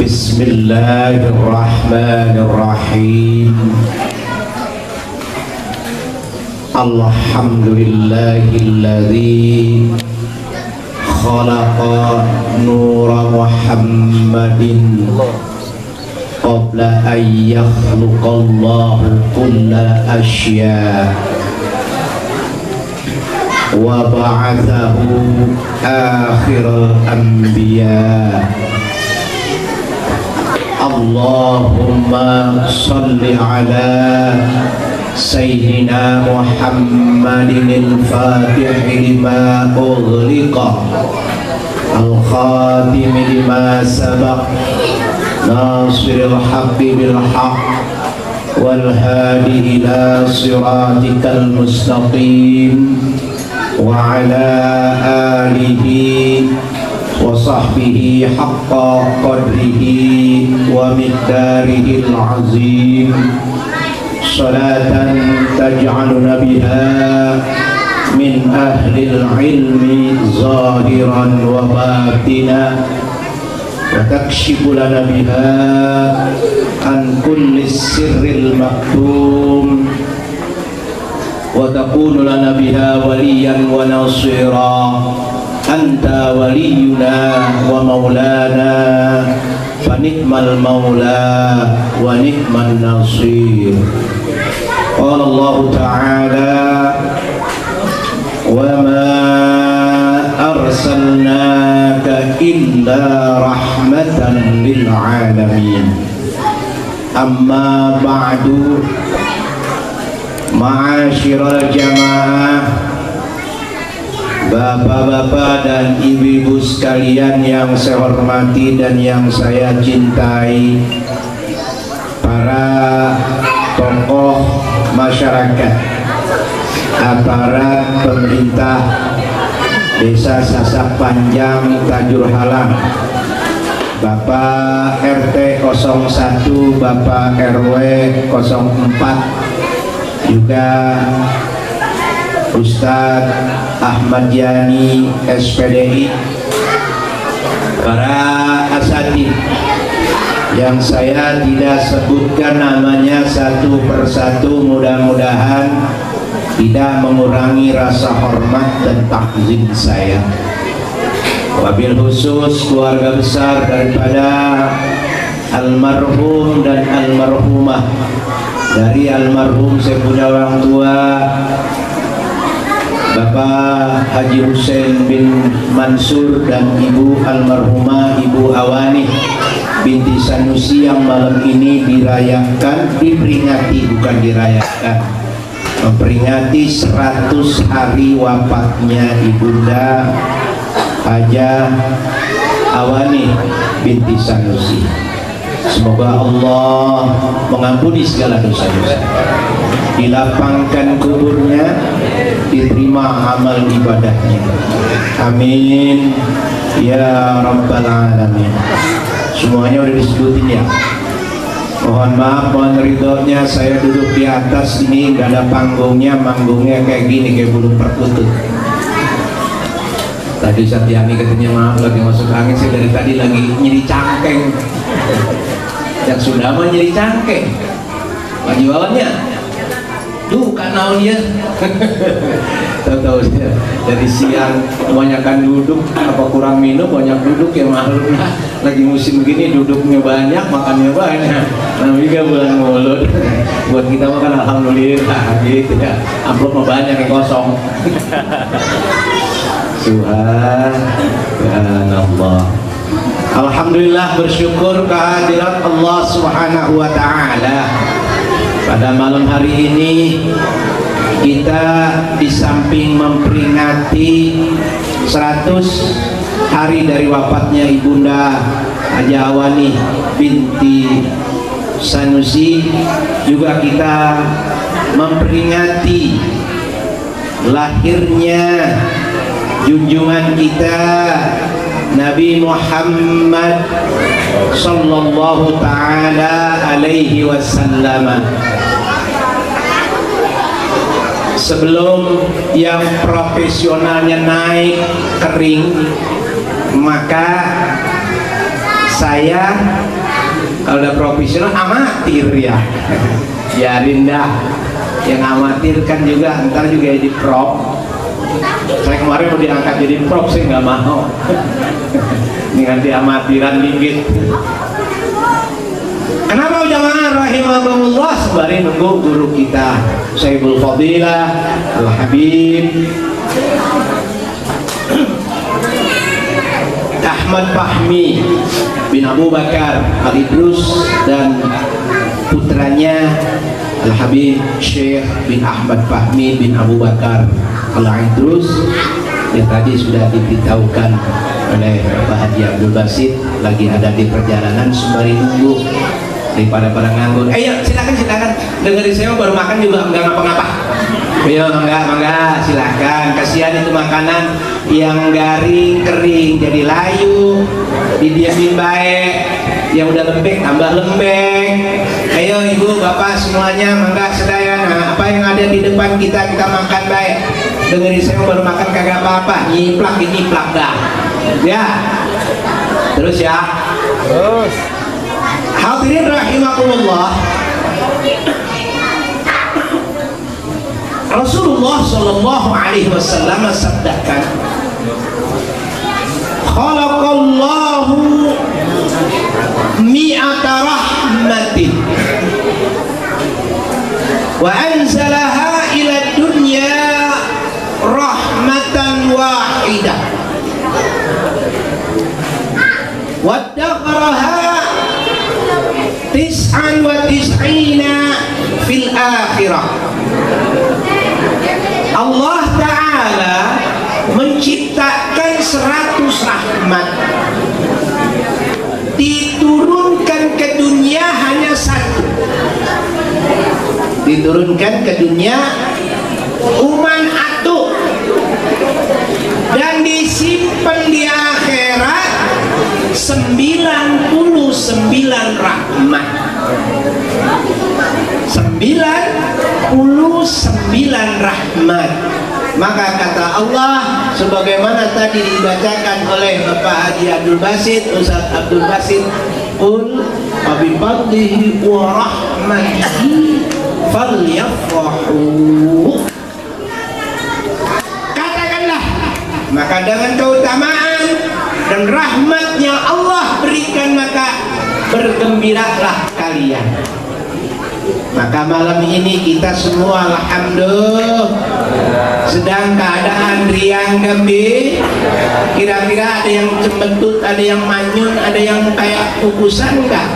Bismillahirrahmanirrahim. Alhamdulillahilladzi khalaqa nura Muhammadin qabla an yakhluqallahu kulla asya wa ba'athahu akhiral anbiya. Allahumma salli ala Sayyidina Muhammadin al-Fatih lima ughliqa al-khatim lima sabaq nasiril haqqi bil haqq wal hadi ila siratikal mustaqim wa ala alihi wa sahbihi haqqa qadrihi wa miqdarihi al-azim. Salatan taj'aluna biha min ahlil ilmi zahiran wa batina wa takshifu lana biha an kulli sirril maktum wa takunu lana biha waliyan wa nasira. Anta waliyuna wa maulana fa ni'mal maula wa ni'man nasir. Qala Allah Ta'ala wa ma arsalnaka illa rahmatan lil alamin. Amma ba'du, ma'asyiral jamaah, bapak-bapak dan ibu-ibu sekalian yang saya hormati dan yang saya cintai, para tokoh masyarakat, aparat pemerintah Desa Sasak Panjang Tajur Halang, Bapak RT 01, Bapak RW 04, juga Ustadz Ahmad Yani SPDI, para asatidz yang saya tidak sebutkan namanya satu persatu, mudah-mudahan tidak mengurangi rasa hormat dan takzim saya. Wabil khusus keluarga besar daripada almarhum dan almarhumah. Dari almarhum saya punya orang tua Bapak Haji Hussein bin Mansur dan Ibu almarhumah Ibu Awani binti Sanusi yang malam ini diperingati, bukan dirayakan, memperingati 100 hari wafatnya Ibunda Hajah Awani binti Sanusi. Semoga Allah mengampuni segala dosa-dosa, dilapangkan kuburnya, diterima amal ibadahnya. Amin ya rabbal alamin. Semuanya udah disebutin ya. Mohon maaf, mohon ridhonya, saya duduk di atas ini nggak ada panggungnya, manggungnya kayak gini, kayak bulu perkutut. Tadi Satyani katanya maaf lagi masuk angin, saya dari tadi lagi nyeri cangkeng. Yang sudah mah nyeri cangkeng. Lagi bawahnya. Duh, kanal dia. Tahu-tahu dia dari siang kebanyakan duduk, apa kurang minum, banyak duduk ya makhluknya. Lagi musim begini duduknya banyak, makannya banyak. Nah, juga bulan mulut. Buat kita makan alhamdulillah gitu ya. Amplop mah banyak yang kosong. Subhanallah. Alhamdulillah, bersyukur kehadirat Allah Subhanahu wa taala. Pada malam hari ini kita di samping memperingati 100 hari dari wafatnya Ibunda Hajah Awani binti Sanusi, juga kita memperingati lahirnya junjungan kita Nabi Muhammad sallallahu ta'ala alaihi wasallam. Sebelum yang profesionalnya naik kering, maka saya Kalau udah profesional amatir ya. Biarin dah. Yang amatir kan juga ntar juga jadi prop. Saya kemarin mau diangkat jadi prop, saya nggak mau. Ini nanti amatiran dikit. Kenapa jamaah rahimahumullah sembari nunggu guru kita Syekhul Fadilah Al-Habib Ahmad Fahmi bin Abu Bakar Al-Idrus dan putranya Al-Habib Syekh bin Ahmad Fahmi bin Abu Bakar Al-Idrus yang tadi sudah diberitahukan oleh Pak Haji Abdul Basit lagi ada di perjalanan sembari nunggu daripada pada nganggur. Ayo silakan dengerin saya baru makan juga enggak ngapa-ngapa. Ayo mangga silakan. Kasihan itu makanan yang garing kering jadi layu, didiamin baik, yang udah lembek tambah lembek. Ayo ibu bapak semuanya mangga sedaya. Nah, apa yang ada di depan kita makan baik. Dengerin saya baru makan kagak apa-apa, nyiplak dah. Ya. Terus ya. Terus. Hadirin rahimakumullah. Rasulullah sallallahu alaihi wasallam sabdakan, khalaqallahu mi'ata rahmatin wa anzalaha ila dunya rahmatan wahidah wa dakharaha tis'an wa tis'ina fil akhirah. Allah Ta'ala menciptakan 100 rahmat, diturunkan ke dunia hanya 1, diturunkan ke dunia uman atu, dan disimpan di akhirat 99 rahmat. 99 rahmat. Maka kata Allah sebagaimana tadi dibacakan oleh Bapak Haji Abdul Basit, Ustaz Abdul Basit, qul bi fadlihi wa rahmatihi falyafrahu. Katakanlah, maka dengan keutamaan dan rahmatnya Allah berikan maka bergembiralah kalian. Maka malam ini kita semua alhamdulillah sedang keadaan riang gembira. Kira-kira ada yang cembetut, ada yang manyun, ada yang kayak kukusan enggak?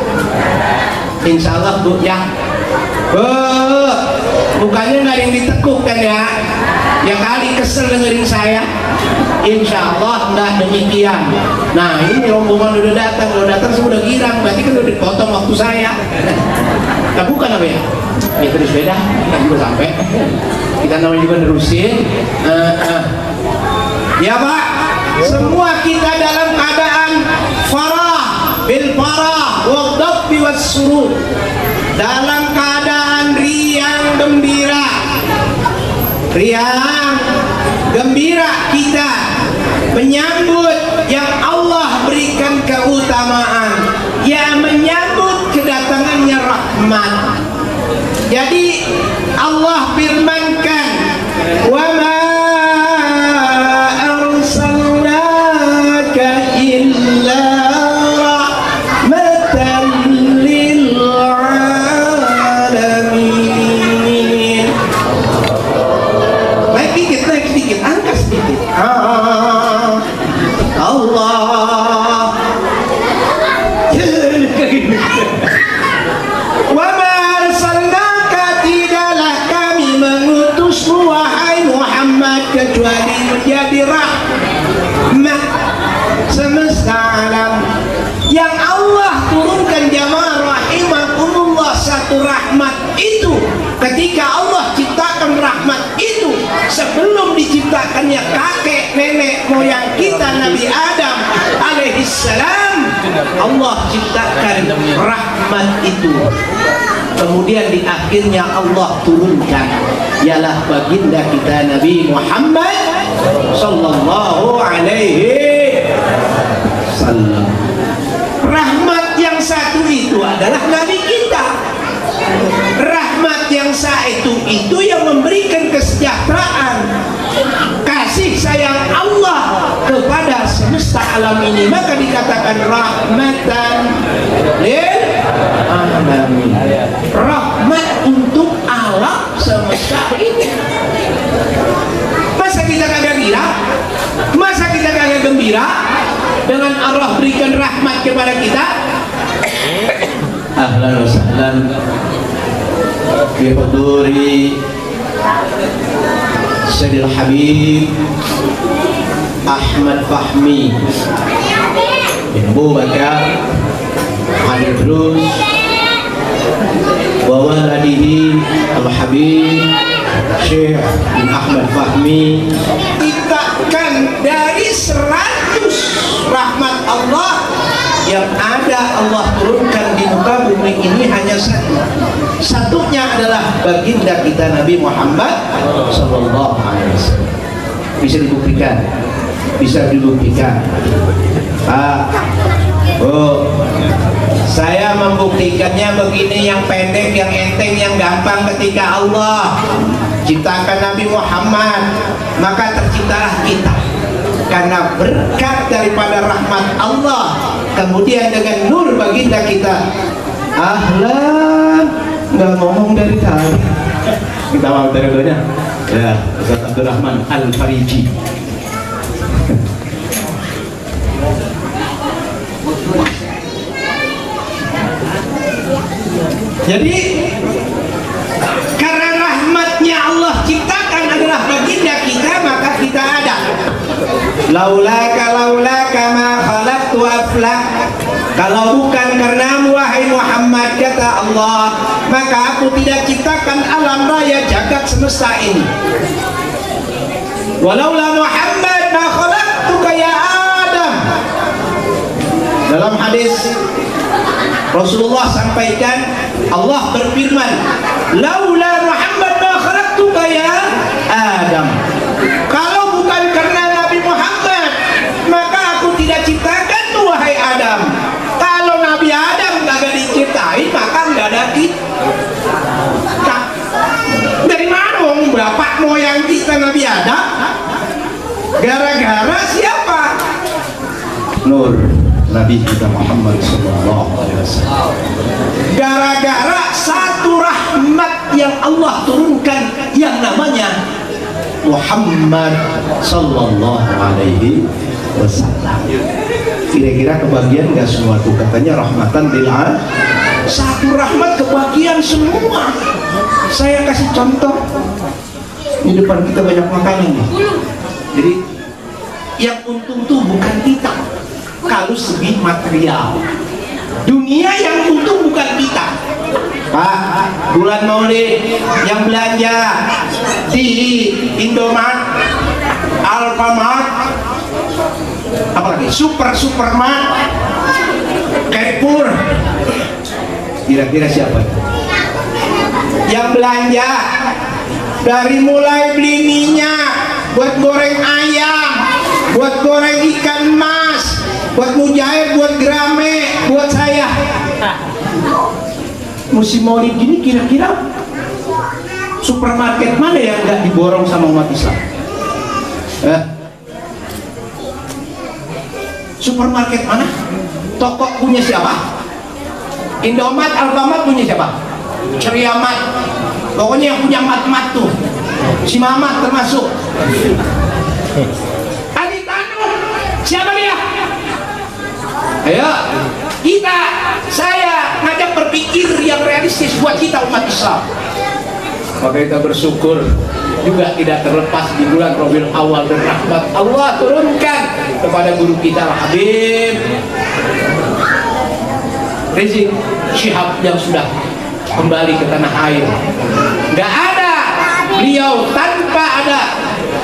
Insya Allah Bu ya. Bukannya nggak ada yang ditekuk kan ya? Ya kali kesel dengerin saya. Insya Allah enggak demikian. Nah ini rombongan udah datang, sudah girang, berarti kan udah dipotong waktu saya. Nah bukan apa ya? Ya terus beda, kita juga sampai. Kita namanya juga nerusin. Ya Pak, semua kita dalam keadaan farah, bil farah, waqdabbi was surur. Dalam keadaan riang gembira. Riang gembira kita menyambut yang Allah berikan keutamaan, ya menyambut kedatangannya rahmat. Jadi Allah firmankan, wa ma arsalnaka illa rahmatan lil alamin. Naik dikit, angkat sedikit. Allah wa ma arsalnaka, tidaklah kami mengutusmu wahai Muhammad kecuali menjadi rahmat semesta alam. Yang Allah turunkan jamaah rahimahumullah satu rahmat itu ketika Allah ciptakan rahmat itu sebelum diciptakannya kakek nenek moyang kita Nabi Adam alaihissalam. Allah ciptakan rahmat itu, kemudian di akhirnya Allah turunkan ialah baginda kita Nabi Muhammad sallallahu alaihi wasallam. Rahmat yang satu itu adalah bangsa itu yang memberikan kesejahteraan, kasih sayang Allah kepada semesta alam ini, maka dikatakan rahmatan lil alamin, rahmat untuk alam semesta ini. Masa kita kagak gila? Masa kita kagak gembira dengan Allah berikan rahmat kepada kita? Ahlan wa sahlan bi huduri Sayyidil Habib Ahmad Fahmi bin Abu Bakar Al-Idrus wa waladihi Al-Habib Syekh bin Ahmad Fahmi. Dikatakan dari 100 rahmat Allah yang ada Allah turunkan di muka bumi ini hanya satu. Satunya adalah baginda kita Nabi Muhammad Sallallahu Alaihi Wasallam. Bisa dibuktikan, bisa dibuktikan. Saya membuktikannya begini, yang pendek, yang enteng, yang gampang. Ketika Allah ciptakan Nabi Muhammad, maka terciptalah kita karena berkat daripada rahmat Allah. Kemudian dengan nur baginda kita. Ahlan, nggak ngomong dari tadi. Kita mau terusnya. Ya, Ustaz Abdurrahman Al-Fariji. Jadi karena rahmatnya Allah ciptakan adalah baginda kita, maka kita ada. Laulaka ma khalaqtu aflak. Kalau bukan karenamu wahai Muhammad, kata Allah, maka aku tidak ciptakan alam raya jagat semesta ini. Walaula Muhammad ma khalaqtuka ya Adam. Dalam hadis Rasulullah sampaikan, Allah berfirman, laula Muhammad ma khalaqtuka ya Adam. Kalau bukan karena Nabi Muhammad, maka aku tidak ciptakan wahai Adam. Kalau Nabi Adam enggak diciptain, maka enggak ada kita. Dari mana wong bapak moyang kita Nabi Adam? Gara-gara siapa? Nur Nabi kita Muhammad Sallallahu Alaihi Wasallam. Gara-gara satu rahmat yang Allah turunkan yang namanya Muhammad Sallallahu Alaihi Wasallam. Kira-kira kebagian nggak semua tuh? Katanya rahmatan lil alamin. Satu rahmat kebagian semua. Saya kasih contoh. Di depan kita banyak makanan nih. Jadi yang untung tuh bukan kita. Kalau segi material, dunia yang untung bukan kita. Pak, bulan Maulid yang belanja di Indomart, Alfamart, apalagi Supermart, Carrefour, kira-kira siapa yang belanja? Dari mulai beli minyak buat goreng ayam, buat goreng ikan mas, buat mujair, buat gerame, buat saya. Musim Maulid gini kira-kira supermarket mana yang nggak diborong sama umat Islam? Supermarket mana? Toko punya siapa? Indomart, Alfamart punya siapa? Ceriamat. Pokoknya yang punya mat-mat tuh, si Mamat termasuk. Adi Tanu, siapa dia? Ayo, saya ngajak berpikir yang realistis buat kita umat Islam. Maka kita bersyukur juga tidak terlepas di bulan Rabiul Awal dan rahmat Allah turunkan kepada guru kita Habib Rizik Syihab yang sudah kembali ke tanah air. Nggak ada beliau tanpa ada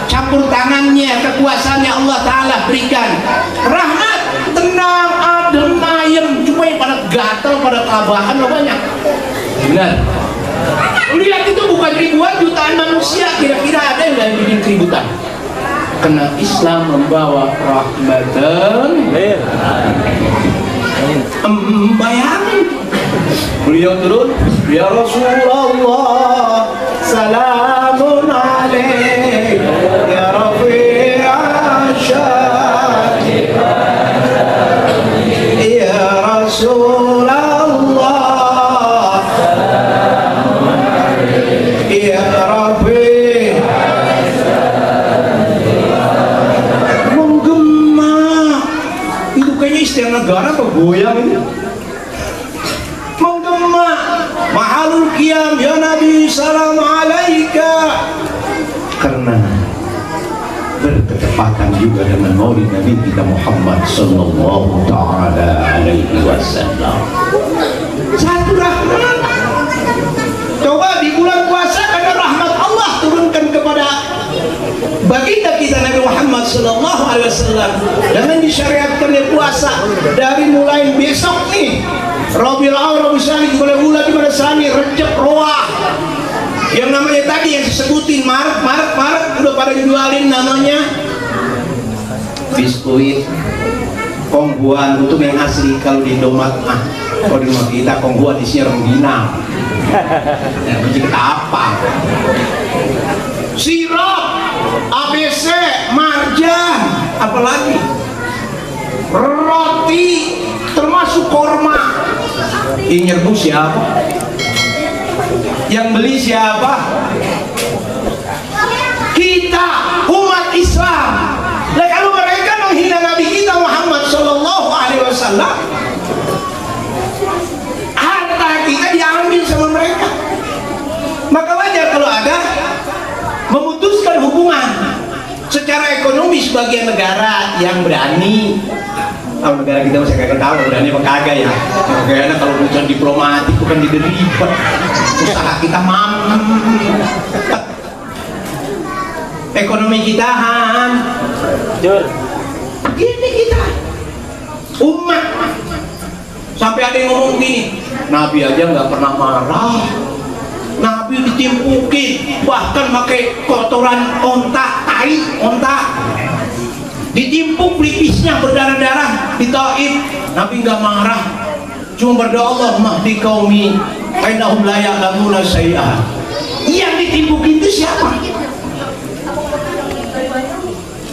campur tangannya, kekuasaannya Allah Ta'ala berikan rahmat, tenang, adem, ayem. Cuma yang pada gatal, pada kelabakan banyak. Benar. Lihat itu bukan ribuan, jutaan manusia. Kira-kira ada yang nggak bikin keributan? Karena Islam membawa rahmatan. Bayangin beliau turun, ya Rasulullah salamun alaik ya Rafi'an syarif ya Rasulullah ya Rafi' menggema. Itu kayaknya istilah negara apa goyang ini? Menggema mahalul qiyam ya Nabi salam alaika, karena bertepatan juga dengan maulid Nabi kita Muhammad sallallahu ta'ala alaihi wasallam. Satu rahmat. Coba di bulan puasa karena rahmat Allah turunkan kepada baginda kita Nabi Muhammad sallallahu alaihi wasallam dengan disyariatkannya puasa dari mulai besok nih Rabiul Awwal, Rabiul Tsani, bulan di mana Tsani, Rejab, Roah. Yang namanya tadi yang disebutin Maret udah pada jualin namanya biskuit kongguan untuk yang asli. Kalau di Indomaret kalau di rumah kita kongguan isinya rengginang. Ya, kita apa? Sirup, ABC, marjan, apalagi roti, termasuk korma. Yang nyerbu siapa? Yang beli siapa? Kita, umat Islam. Nah, kalau mereka menghina Nabi kita Muhammad sallallahu alaihi wasallam, harta kita diambil sama mereka. Maka wajar kalau ada memutuskan hubungan secara ekonomi sebagian negara yang berani. Kalau negara kita masih kagak tahu berani apa kagak ya. Kayaknya kalau urusan diplomatik bukan dideribet. Usaha kita mampet. Ekonomi kita hancur. Gini kita umat. Sampai ada yang ngomong gini, Nabi aja nggak pernah marah. Nabi ditimpukin, bahkan pakai kotoran onta, tai onta. Ditimpuk pelipisnya berdarah-darah di Taif. Nabi nggak marah, cuma berdoa Allah mahdi qaumi innahum la ya'lamuna syai'a. Yang ditimpuk itu siapa?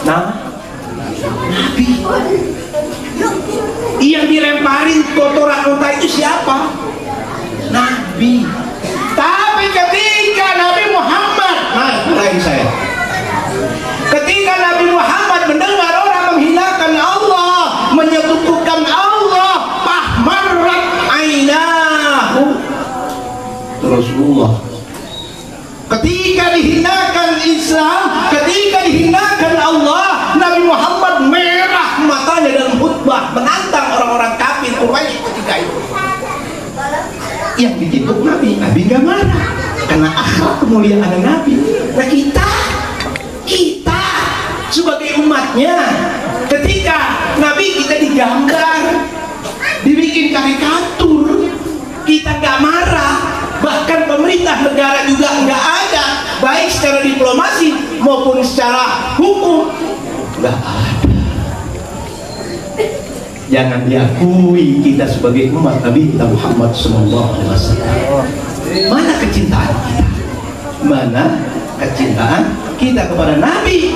Nah, Nabi. Yang dilemparin kotoran unta itu siapa? Nabi. Tapi ketika Nabi Muhammad, lagi saya, ketika Nabi Muhammad mendengar orang menghinakan Allah, menyekutukan Allah, fahmarrat ainahu. Rasulullah ketika dihinakan Islam, ketika dihinakan Allah, Nabi Muhammad merah matanya dalam khutbah menantang orang-orang kafir Quraisy ketika itu. Yang ditimpuk Nabi nggak marah karena akhlak kemuliaan Nabi. Nah kita sebagai umatnya, ketika Nabi kita digambar, dibikin karikatur, kita nggak marah. Bahkan pemerintah negara juga nggak ada, baik secara diplomasi maupun secara hukum, nggak ada. Jangan diakui kita sebagai umat Nabi kita Muhammad SAW. Mana kecintaan kita? Mana kecintaan kita kepada Nabi?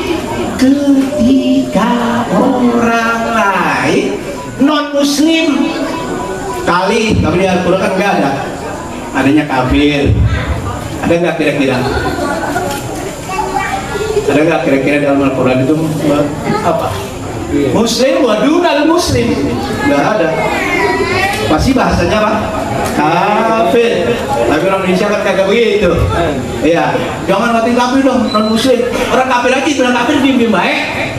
Ketika orang lain non Muslim, kali tapi di Al-Quran kan nggak ada, adanya kafir. Ada nggak kira-kira? Ada nggak kira-kira dalam Al-Quran itu apa? Muslim wadunal muslim, nggak ada. Pasti bahasanya apa? Kafir. Tapi orang Indonesia kan kagak begitu. Iya, jangan ngatain kafir dong, non muslim. Orang kafir aja bilang kafir diem baik.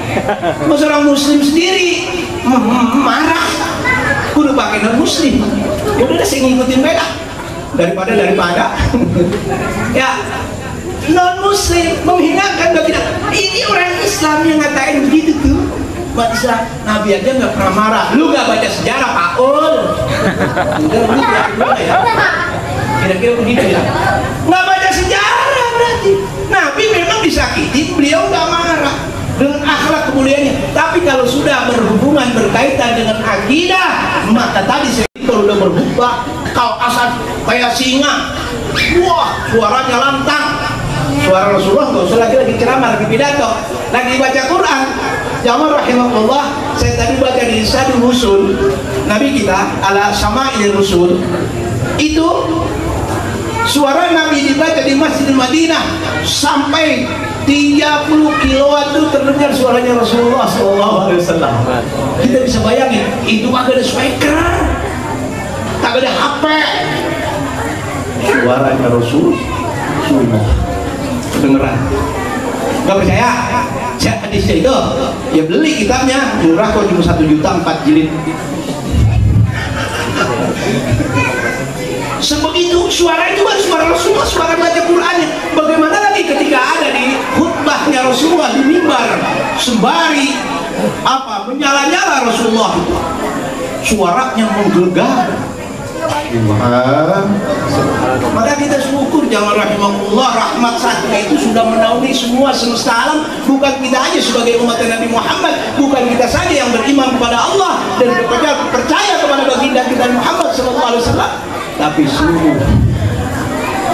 Masa orang muslim sendiri marah, kudu pakai non muslim. Ya udah saya ngikutin mereka daripada ya non muslim menghinakan nggak tidak. Ini orang Islam yang ngatain begitu tuh. Islam, Nabi aja nggak pernah marah. Lu nggak baca sejarah Pak Ul? Kira-kira begitu ya? Nggak baca sejarah berarti. Nabi memang disakiti, beliau nggak marah dengan akhlak kemuliaannya. Tapi kalau sudah berhubungan berhubungan berkaitan dengan akidah, maka tadi saya kalau udah berkhutbah kau asal kayak singa, wah suaranya lantang. Suara Rasulullah nggak usah lagi ceramah, lagi pidato, lagi baca Quran. Jamaah rahimahullah, saya tadi baca di Sadul Usul Nabi kita ala Sama'il Rasul, itu suara Nabi dibaca di Masjid Madinah sampai 30 kiloan itu terdengar suaranya Rasulullah SAW. Kita bisa bayangin, itu agak ada speaker, tak ada HP, suaranya Rasulullah kedengeran. Gak percaya? Hadisnya itu ya beli kitabnya, murah kok, cuma 1 juta 4 jilid. Sebegitu suara itu kan suara Rasulullah, suara baca Qurannya. Bagaimana lagi ketika ada di khutbahnya Rasulullah di mimbar sembari menyala-nyala Rasulullah, suaranya menggelegar. Maka kita syukur jamaah rahimahullah, rahmat saja itu sudah menaungi semua semesta alam. Bukan kita aja sebagai umat Nabi Muhammad, bukan kita saja yang beriman kepada Allah dan percaya kepada baginda kita Muhammad SAW, tapi seluruh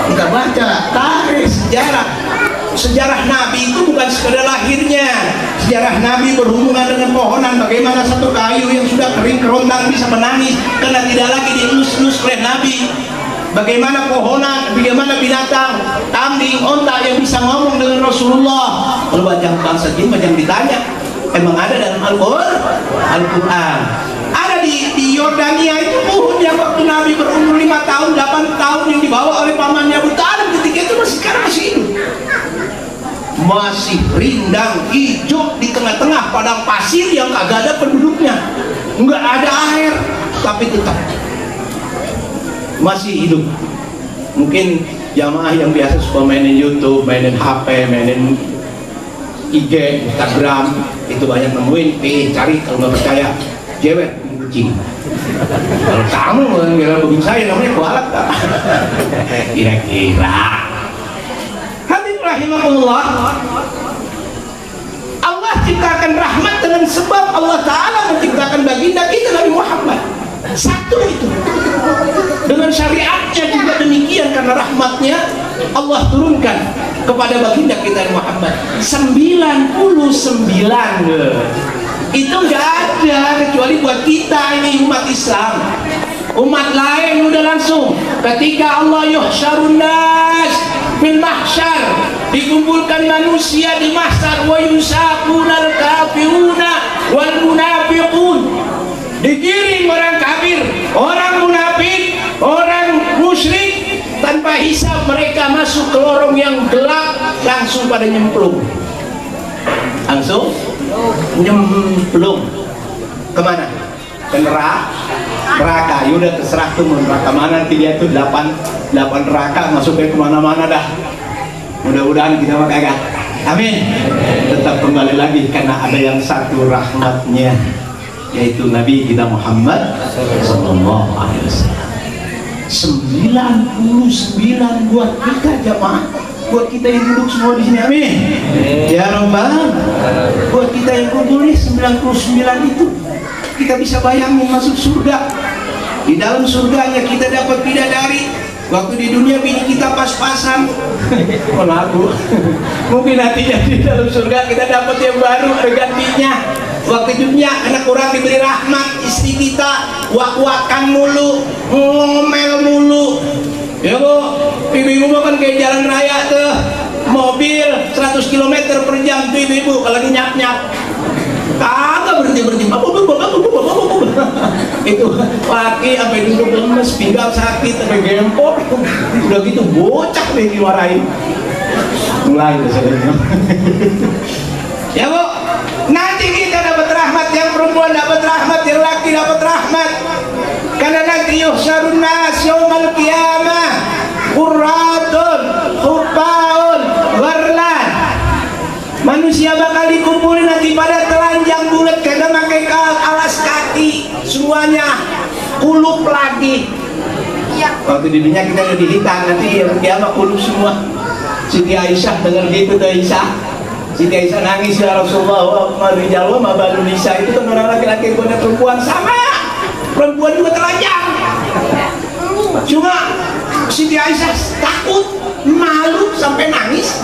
kita baca tarikh sejarah Nabi itu bukan sekedar lahirnya. Sejarah Nabi berhubungan dengan pohonan, bagaimana satu kayu yang sudah kering kerontang bisa menangis karena tidak lagi dielus-elus oleh Nabi. Bagaimana pohonan, bagaimana binatang, kambing, onta yang bisa ngomong dengan Rasulullah. Kalau baca bangsa jin macam ditanya, emang ada dalam Al-Quran. Ada di Yordania itu pohon yang waktu Nabi berumur 5 tahun, 8 tahun yang dibawa oleh pamannya Abu Talib ketika itu sekarang masih hidup. Masih rindang hijau di tengah-tengah padang pasir yang kagak ada penduduknya, nggak ada air, tapi tetap masih hidup. Mungkin jamaah yang biasa suka mainin YouTube, mainin HP, mainin IG, Instagram, itu banyak nemuin, cari. Kalau nggak percaya, jewet kucing. Kalau kamu nggak begini saya namanya kualat tak? Kira-kira. Rahimahullah, Allah ciptakan rahmat dengan sebab Allah Ta'ala menciptakan baginda kita Nabi Muhammad. Satu itu. Dengan syariatnya juga demikian, karena rahmatnya Allah turunkan kepada baginda kita Muhammad 99. Itu nggak ada kecuali buat kita ini umat Islam. Umat lain udah langsung ketika Allah yuhsyarun nas fil mahsyar, dikumpulkan manusia di mahsyar, wa yusaqunal kafiruna wal munafiqun, digiring orang kafir, orang munafik, orang musyrik, tanpa hisab mereka masuk ke lorong yang gelap, langsung pada nyemplung. Langsung nyemplung kemana? Ke neraka. Yaudah terserah tuh neraka mana, nanti dia tuh 8 neraka, masuknya kemana-mana dah. Mudah-mudahan kita mah kagak. Amin. Tetap kembali lagi karena ada yang satu rahmatnya, yaitu Nabi kita Muhammad sallallahu alaihi wasallam. 99 buat kita jamaah, buat kita yang duduk semua di sini. Amin. Ya Rabbal. Buat kita yang kumpul nih 99 itu, kita bisa bayangin masuk surga. Di dalam surganya kita dapat bidadari. Waktu di dunia bini kita pas-pasan. Oh lagu. Mungkin nantinya di dalam surga kita dapat yang baru bergantinya. Waktu di dunia anak orang diberi rahmat, istri kita wak-wakan mulu, ngomel mulu. Ya bu, ibu-ibu kan kayak jalan raya tuh, mobil 100 km per jam tuh ibu-ibu kalau lagi nyap-nyap. Kagak berhenti itu laki sampai duduk lemes, pinggang sakit, sampai gempor, udah gitu bocah nih diwarain. Mulai sebenarnya. Ya bu, nanti kita dapat rahmat, yang perempuan dapat rahmat, yang laki dapat rahmat. Karena nanti yuhsyarun nas yaumal qiyamah qurratun hubbaun gharlan. Manusia bakal dikumpulin nanti pada telanjang bulat, karena pakai alas kaki, semuanya kulup lagi. Waktu di dunia kita lebih hitam, nanti yang kiamat kulup semua. Siti Aisyah dengar gitu tuh Aisyah, Siti Aisyah nangis, ya Rasulullah, rijal wa ma balu nisa, itu kan orang laki-laki kepada perempuan sama. Perempuan juga telanjang. Cuma Siti Aisyah takut, malu sampai nangis.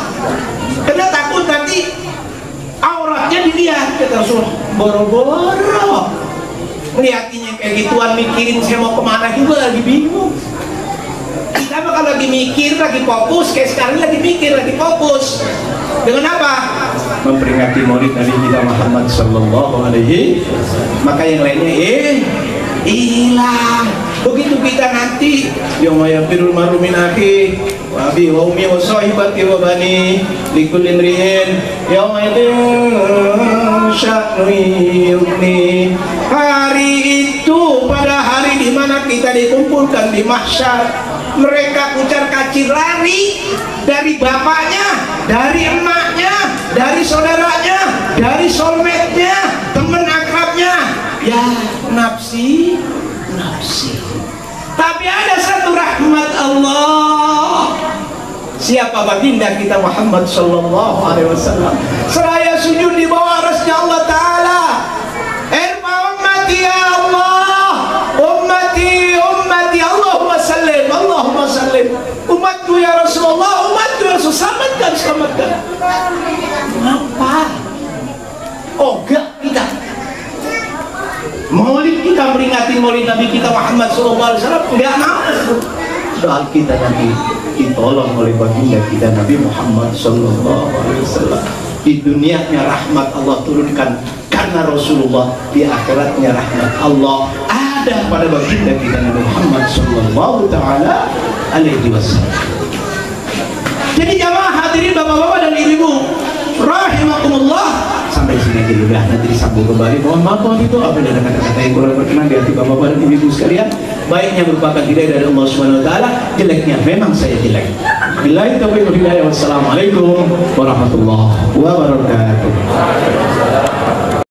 Karena takut nanti auratnya dilihat. Kata Rasulullah, boro-boro melihatnya kayak gituan, mikirin saya mau kemana juga lagi bingung. Kita mah kalau lagi mikir, lagi fokus, kayak sekarang lagi mikir, lagi fokus. Dengan apa? Memperingati maulid Nabi kita Muhammad sallallahu alaihi. Maka yang lainnya hilang. Begitu kita nanti yauma yafirul mar'u min akhi wa abi wa ummi wa sahibati wa bani likulli imri'in yauma idzin sya'nu yughni. Hari itu pada hari di mana kita dikumpulkan di mahsyar, mereka kucar-kacir lari dari bapaknya, dari emaknya, dari saudaranya, dari soulmate-nya, teman akrabnya. Ya nafsi, nafsi. Tapi ada satu rahmat Allah. Siapa baginda kita Muhammad sallallahu alaihi wasallam, seraya sujud di bawah arasnya Allah Ta'ala. Irfa ummati ya Allah, ummati, ummati, Allahumma sallim, Allahumma sallim. Umatku ya Rasulullah, umatku ya Rasul, selamatkan, selamatkan. Kenapa? Oh enggak, kita maulid, kita meringati maulid Nabi kita Muhammad SAW, enggak mau. Doa kita nanti ditolong oleh baginda kita Nabi Muhammad SAW. Di dunianya rahmat Allah turunkan karena Rasulullah, di akhiratnya rahmat Allah ada pada baginda kita Nabi Muhammad SAW. Jadi jamaah hadirin bapak-bapak dan ibu-ibu rahimakumullah, sampai sini aja dulu, nanti disambung kembali. Mohon maaf itu apabila ada kata-kata yang kurang berkenan di hati bapak-bapak dan ibu-ibu sekalian. Baiknya merupakan hidayah dari Allah Subhanahu wa taala, jeleknya memang saya jelek. Billahi taufiq wal hidayah. Wassalamualaikum warahmatullahi wabarakatuh.